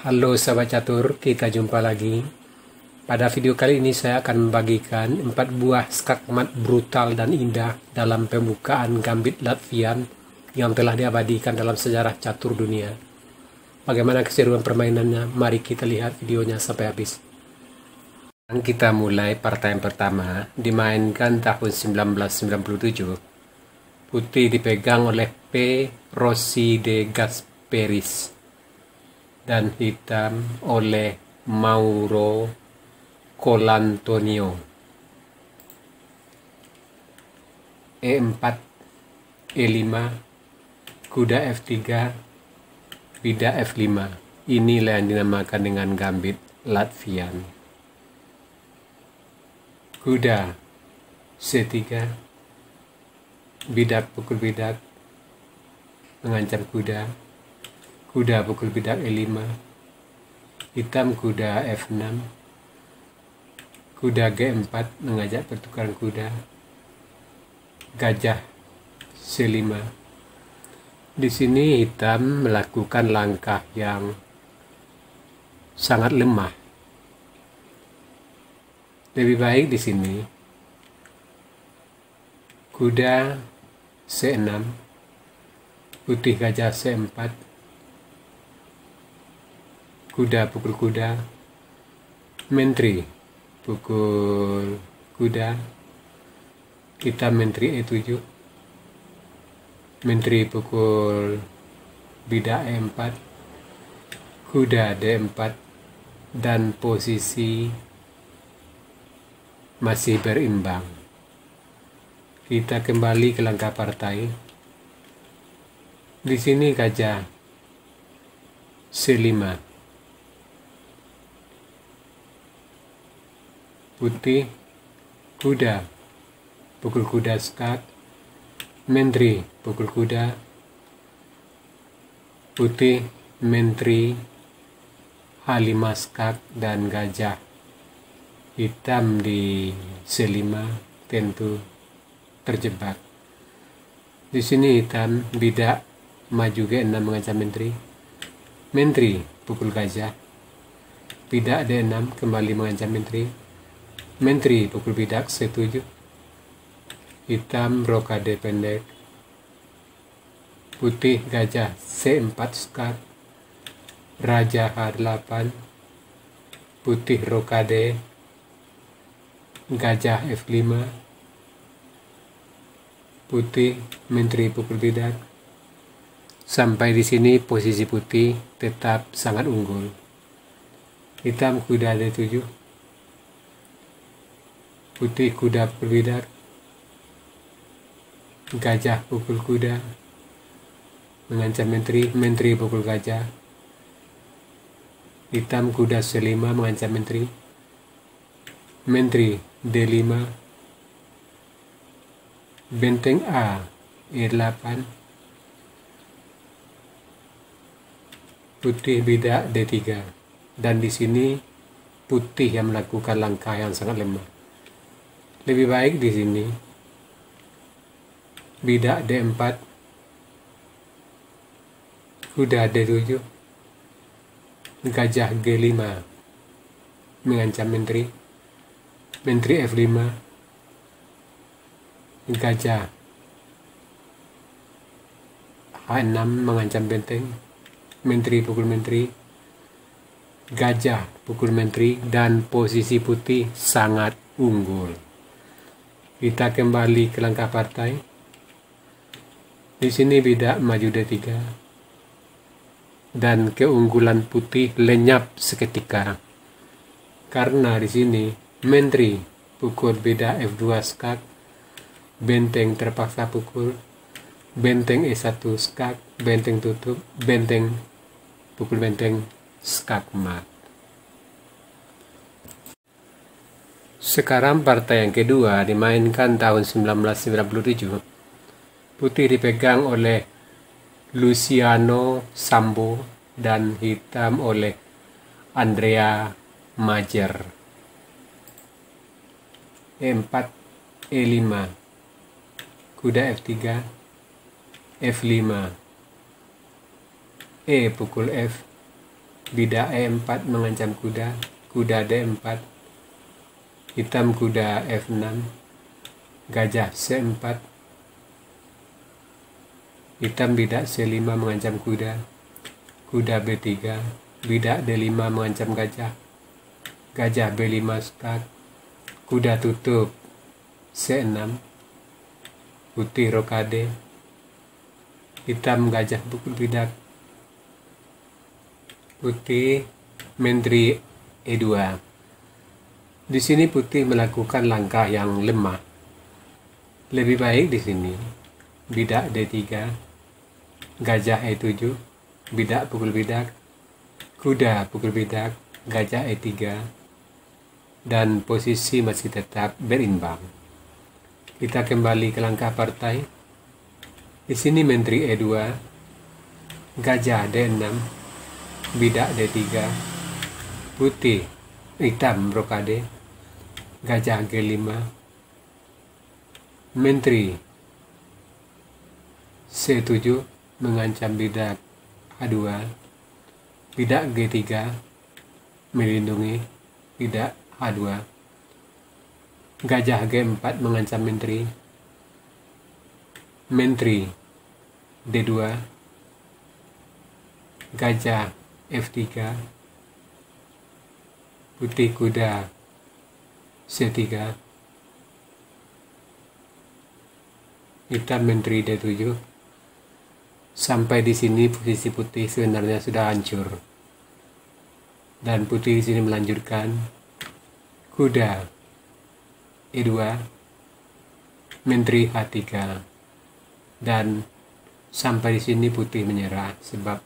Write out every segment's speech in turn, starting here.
Halo sahabat catur, kita jumpa lagi. Pada video kali ini saya akan membagikan 4 buah skakmat brutal dan indah dalam pembukaan gambit Latvian yang telah diabadikan dalam sejarah catur dunia. Bagaimana keseruan permainannya? Mari kita lihat videonya sampai habis. Kita mulai partai yang pertama, dimainkan tahun 1997. Putih dipegang oleh P. Rossi de Gasperis dan hitam oleh Mauro Colantonio. E4, E5, kuda F3, bida F5. Inilah yang dinamakan dengan gambit Latvian. Kuda C3, bidak pukul bidak, mengancam kuda. Kuda pukul bidak E5, hitam kuda F6, kuda G4 mengajak pertukaran kuda, gajah C5. Di sini hitam melakukan langkah yang sangat lemah. Lebih baik di sini kuda C6, putih gajah C4, kuda pukul kuda, menteri pukul kuda, kita menteri E7, menteri pukul bidak E4, kuda D4, dan posisi masih berimbang. Kita kembali ke langkah partai. Di sini gajah C5, putih kuda pukul kuda skak, menteri pukul kuda, putih menteri H5 skak dan gajah. Hitam di C5 tentu terjebak. Di sini hitam bidak maju G6 mengancam menteri, menteri pukul gajah, bidak D6 kembali mengancam menteri, menteri pukul bidak C7, hitam rokade pendek, putih gajah C4 skak, raja H8, putih rokade, gajah F5, putih menteri pukul bidak. Sampai di sini posisi putih tetap sangat unggul. Hitam kuda D7, putih kuda pukul bidak, gajah pukul kuda, mengancam menteri, menteri pukul gajah, hitam kuda C5 mengancam menteri, menteri D5, benteng A E8, putih bidak D3, dan di sini putih yang melakukan langkah yang sangat lemah. Lebih baik di sini bidak D4, kuda D7, gajah G5 mengancam menteri, menteri F5, gajah H6 mengancam benteng, menteri pukul menteri, gajah pukul menteri, dan posisi putih sangat unggul. Kita kembali ke langkah partai. Di sini bidak maju D3 dan keunggulan putih lenyap seketika karena di sini menteri pukul bidak F2 skak, benteng terpaksa pukul, benteng E1 skak, benteng tutup, benteng pukul benteng skak mat. Sekarang partai yang kedua dimainkan tahun 1997. Putih dipegang oleh Luciano Sambo dan hitam oleh Andrea Majer. E4, E5, kuda F3, F5, E pukul F, Bidak E4 mengancam kuda, kuda D4, hitam kuda F6, gajah C4, hitam bidak C5 mengancam kuda, kuda B3, bidak D5 mengancam gajah, gajah B5 skak, kuda tutup C6, putih rokade, hitam gajah pukul bidak, putih menteri E2. Di sini putih melakukan langkah yang lemah. Lebih baik di sini bidak D3, gajah E7, bidak pukul bidak, kuda pukul bidak, gajah E3, dan posisi masih tetap berimbang. Kita kembali ke langkah partai. Di sini menteri E2, gajah D6, bidak D3, putih hitam rokade, gajah G5, menteri C7 mengancam bidak A2, bidak G3 melindungi bidak A2, gajah G4 mengancam menteri, menteri D2, gajah F3, putih kuda C3, hitam menteri D7. Sampai di sini posisi putih sebenarnya sudah hancur. Dan putih di sini melanjutkan kuda E2, menteri H3, dan sampai di sini putih menyerah sebab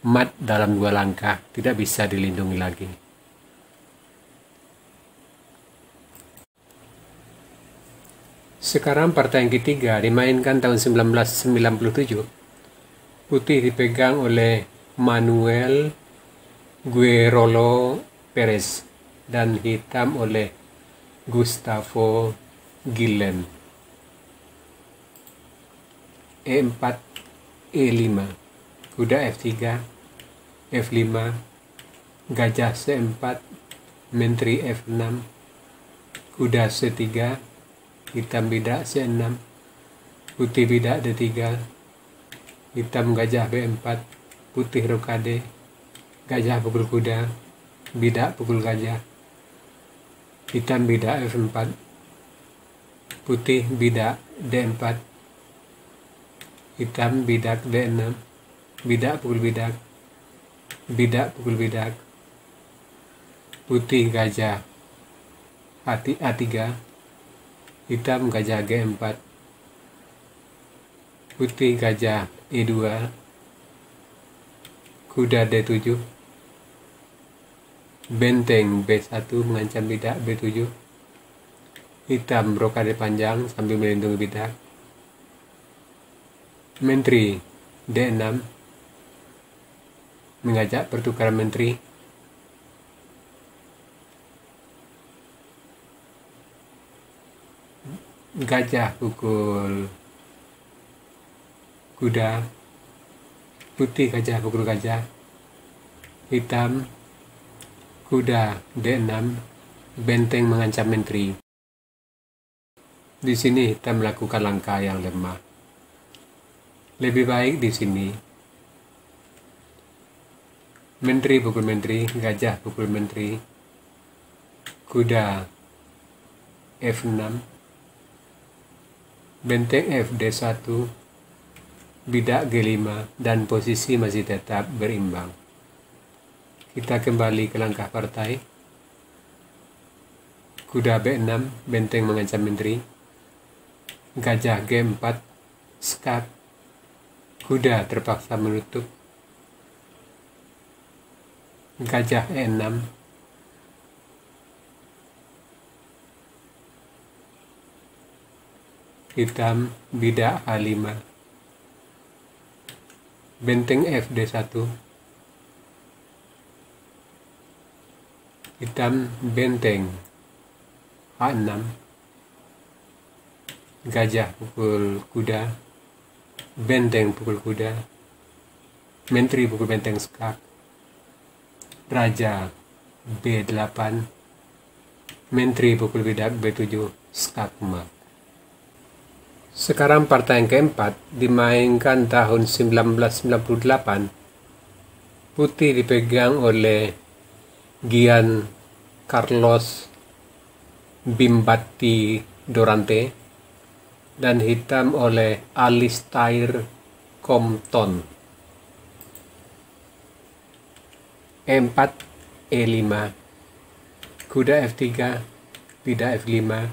mat dalam 2 langkah tidak bisa dilindungi lagi. Sekarang partai yang ketiga dimainkan tahun 1997. Putih dipegang oleh Manuel Guerrero Perez dan hitam oleh Gustavo Guillem. E4, E5, kuda F3, F5, gajah C4, menteri F6, kuda C3, hitam bidak C6, putih bidak D3, hitam gajah B4, putih rokade, gajah pukul kuda, bidak pukul gajah, hitam bidak F4, putih bidak D4, hitam bidak D6, bidak pukul bidak, bidak pukul bidak, putih gajah A3, hitam gajah G4, putih gajah E2, kuda D7, benteng B1 mengancam bidak B7, hitam rokade panjang sambil melindungi bidak, menteri D6 mengajak pertukaran menteri, gajah pukul kuda, putih gajah pukul gajah, hitam kuda D6, benteng mengancam menteri. Di sini hitam melakukan langkah yang lemah. Lebih baik di sini menteri pukul menteri, gajah pukul menteri, kuda F6, benteng FD1, bidak G5, dan posisi masih tetap berimbang. Kita kembali ke langkah partai. Kuda B6, benteng mengancam menteri, gajah G4, skak, kuda terpaksa menutup, gajah E6, hitam bidak H5, benteng FD1, hitam benteng H6, gajah pukul kuda, benteng pukul kuda, menteri pukul benteng skak, Raja B8, Menteri pukul bidak B7, skakmat. Sekarang partai yang keempat dimainkan tahun 1998. Putih dipegang oleh Gian Carlos Bimbati Dorante dan hitam oleh Alistair Compton. E4, E5, kuda F3, bidak F5,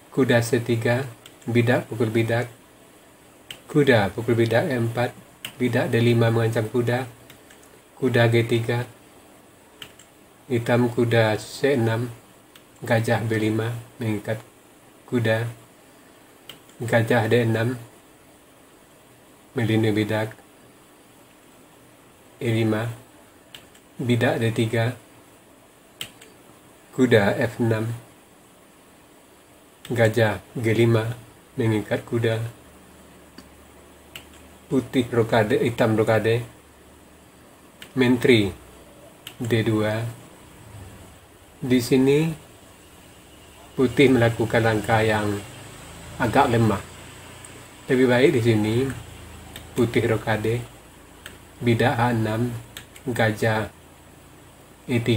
kuda C3, bidak pukul bidak, kuda pukul bidak E4, bidak D5 mengancam kuda, kuda G3, hitam kuda C6, gajah B5 mengikat kuda, gajah D6, melindungi bidak, E5, bidak D3, kuda F6, gajah G5 mengikat kuda, putih rokade, hitam rokade, menteri D2. Di sini putih melakukan langkah yang agak lemah. Lebih baik di sini putih rokade, bidak H6, gajah E3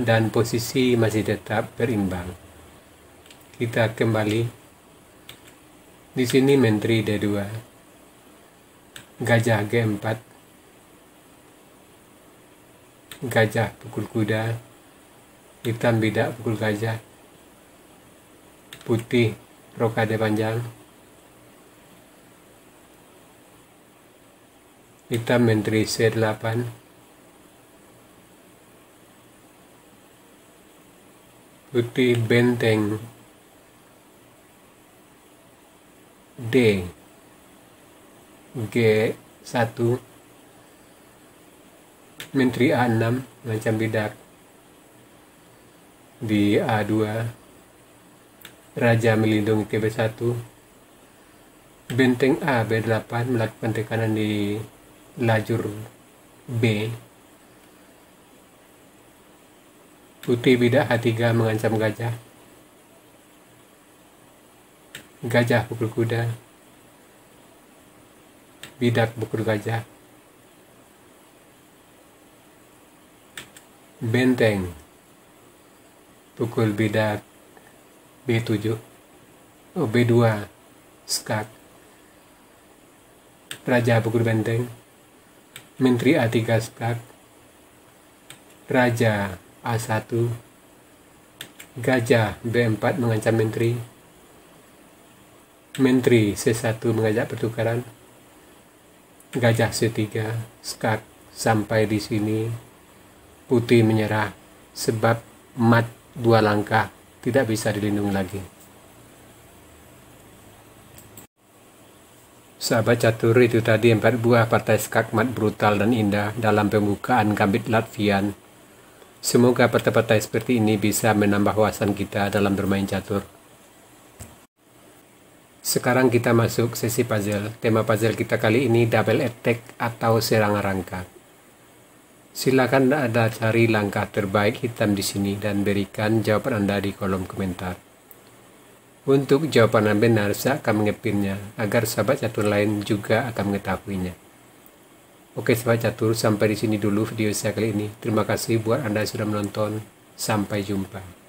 dan posisi masih tetap berimbang. Kita kembali. Di sini menteri D2, gajah G4, gajah pukul kuda, hitam bidak pukul gajah, putih rokade panjang, hitam menteri C8, putih benteng D, G1, menteri A6 mengancam bidak di A2, raja melindungi ke B1, benteng A B8 melakukan tekanan di lajur B, putih bidak H3 mengancam gajah, gajah pukul kuda, bidak pukul gajah, benteng pukul bidak B7, B2, skak, raja pukul benteng, menteri A3 skak, raja A1, gajah B4 mengancam menteri, menteri C1 mengajak pertukaran, gajah C3, skak. Sampai di sini putih menyerah sebab mat 2 langkah, tidak bisa dilindungi lagi. Sahabat catur, itu tadi 4 buah partai skakmat brutal dan indah dalam pembukaan gambit Latvian. Semoga partai-partai seperti ini bisa menambah wawasan kita dalam bermain catur. Sekarang kita masuk sesi puzzle. Tema puzzle kita kali ini double attack atau serangan rangka. Silakan Anda cari langkah terbaik hitam di sini dan berikan jawaban Anda di kolom komentar. Untuk jawaban yang benar, saya akan mengepinnya agar sahabat catur lain juga akan mengetahuinya. Oke sahabat catur, sampai di sini dulu video saya kali ini. Terima kasih buat Anda yang sudah menonton. Sampai jumpa.